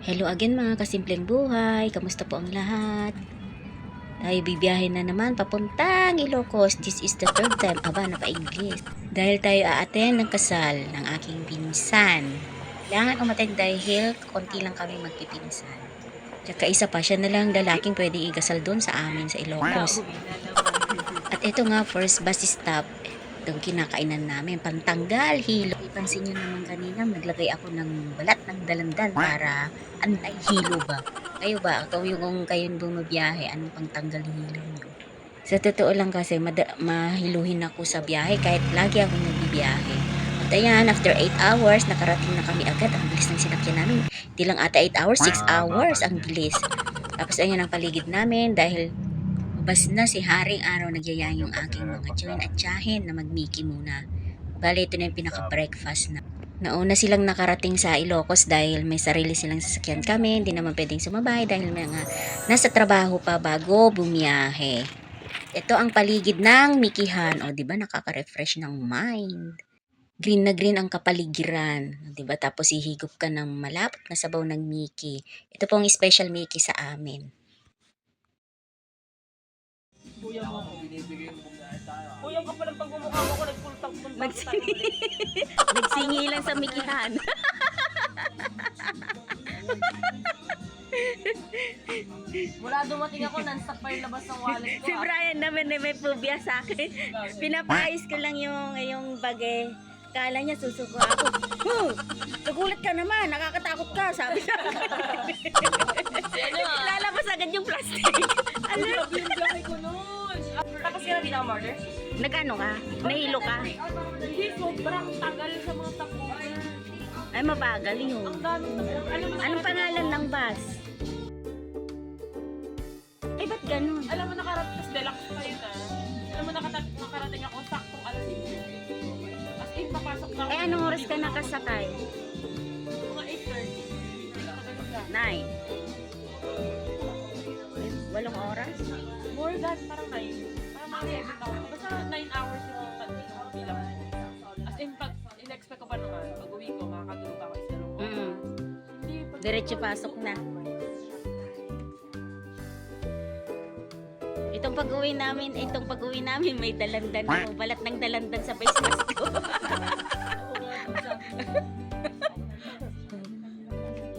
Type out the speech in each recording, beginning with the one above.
Hello again mga kasimpleng buhay, kamusta po ang lahat? Tayo bibiyahin na naman papuntang Ilocos. This is the third time, napa-English. Dahil tayo a-attend ng kasal ng aking pinsan. Kailangan umattend dahil konti lang kami magpipinsan. Tsaka isa pa, siya na lang lalaking pwedeng ikasal doon sa amin sa Ilocos. At ito nga, first bus stop. Itong kinakainan namin, pantanggal hilo. Ipansin nyo naman kanina, naglagay ako ng balat ng dalandan para anti-hilo ba? Kayo ba? Kung kayong bumabiyahe, anong pangtanggal hilo nyo? Sa totoo lang kasi, mahiluhin ako sa biyahe kahit lagi ako nagbibiyahe. At ayan, after 8 hours, nakarating na kami agad. Ang bilis ng sinakyan namin. Hindi lang ata 8 hours, 6 hours. Ang bilis. Tapos ayan ang paligid namin dahil bas na si Haring Araw nagyaya yung aking mga tsuhin at tsahin na magmiki muna. Bale, ito na yung pinaka-breakfast na. Nauna silang nakarating sa Ilocos dahil may sarili silang sasakyan kami. Hindi naman pwedeng sumabay dahil mga nasa trabaho pa bago bumiyahe. Ito ang paligid ng Mikihan. O, diba nakaka-refresh ng mind. Green na green ang kapaligiran. Diba? Tapos hihigop ka ng malapot na sabaw ng Miki. Ito pong special Miki sa amin. Kuya mo ako. Kuya ka palang pag bumukha mo ako, nagpultang Nagsingi lang sa Mikihan. Mula dumating ako, non-stop pa yung labas ng wallet ko. Si Brian naman may phobia sa akin. Pinapais ko lang yung bagay. Kala niya susuko ako. Nagulat ka naman, nakakatakot ka, sabi niya. Lalabas agad yung plastic. Ano? Grabe yung biyahe ko nun. Tapos yun ang pinaka-murder? Nagano ka? Nahilo ka? Hindi, sobrang tagal sa mga tapunan. Ay, mabagal yun. Ang dami tapunan. Anong pangalan ng bus? Ay, ba't ganun? Alam mo, nakarating, deluxe pa yun Alam mo, nakarating ako, saktong alas 5. As in, papasok na ako. Ay, anong oras ka nakasakay? Mga 8:30. 9. 8 oras? More than, parang 9. Parang mga 7 hours. Basta 9 hours yung bilang. As in, pag in-expect ko pa naman, pag uwi ko, makakatulog ako is dalawang oras. Hindi, Diretso pasok na. Itong pag-uwi namin may dalandan ako. Balat ng dalandan sa face mask ko.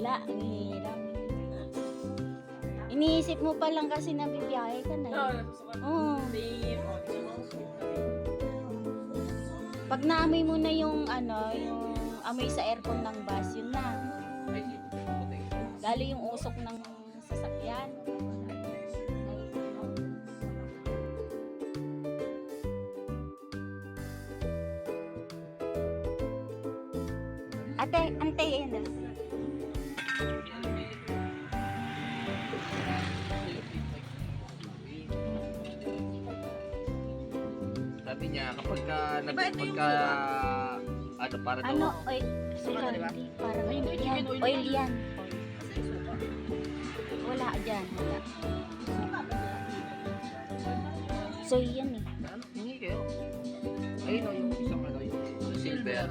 Ang hirap. Iniisip mo pa lang kasi nabibiyahe ka na. Oo. Pag naamoy mo na yung amoy sa aircon ng bus, yun na. Lalo yung usok ng sasakyan. Ate, yan na. Sabi niya kapag para daw Oil, suka, parang yan, oil yan. Wala dyan, wala. So, yan eh. hingi kayo. Ayun o yung isang yung silver.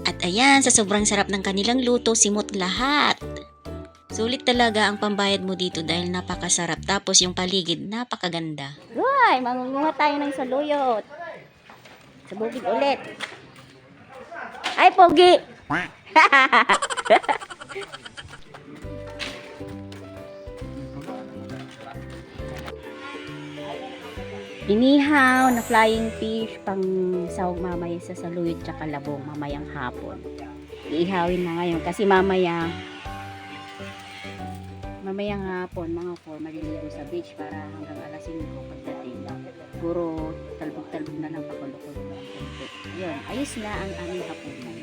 At ayan, sa sobrang sarap ng kanilang luto, simot lahat. Sulit talaga ang pambayad mo dito dahil napakasarap. Tapos yung paligid, napakaganda. Uy, mangunguha tayo ng saluyot. Sa bukid ulit. Ay, pogi! Inihaw na flying fish pang sahog mamaya sa saluyot tsaka labong mamayang hapon. Iihawin na ngayon kasi mamayang hapon mga 4 maliligo sa beach para hanggang alas 5 pagdating. Puro talbog-talbog na lang pakulukul ng konti. Yun, ayos na ang aming hapunan.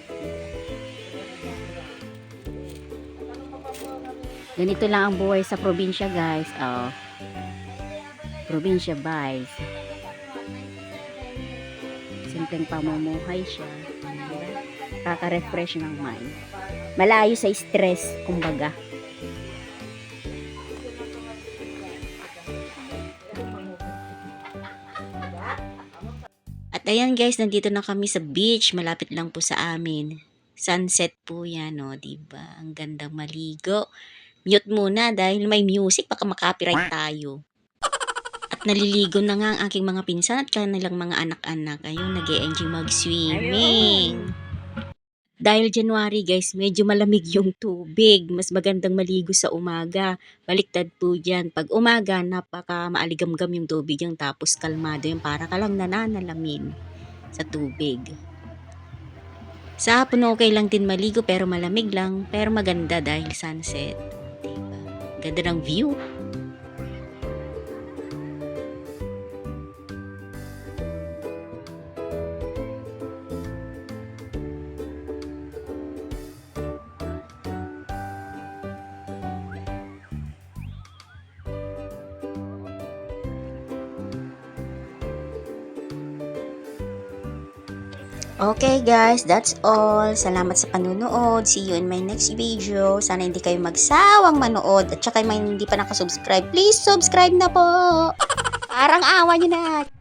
Ganito lang ang buhay sa probinsya, guys. Probinsya vibes. Simpleng pamumuhay siya. Kaka-refresh ng mind. Malayo sa stress, kumbaga. At Ayan guys, nandito na kami sa beach. Malapit lang po sa amin. Sunset po yan, no? Diba? Ang gandang maligo. Mute muna dahil may music. Baka makopyright tayo. At naliligo na nga ang aking mga pinsan at kanilang mga anak-anak. Ayun, nag-e-enjoy mag-swimming. Dahil January guys, medyo malamig yung tubig. Mas magandang maligo sa umaga. Baliktad po dyan. Pag umaga, napaka maaligamgam yung tubig yung tapos kalmado yung para ka lang nananalamin sa tubig. Sa hapon okay lang din maligo pero malamig lang. Pero maganda dahil sunset. Diba? Ganda ng view. Okay guys, that's all. Salamat sa panunood. See you in my next video. Sana hindi kayo magsawang manood. At saka may hindi pa nakasubscribe, please subscribe na po. Parang awa nyo na.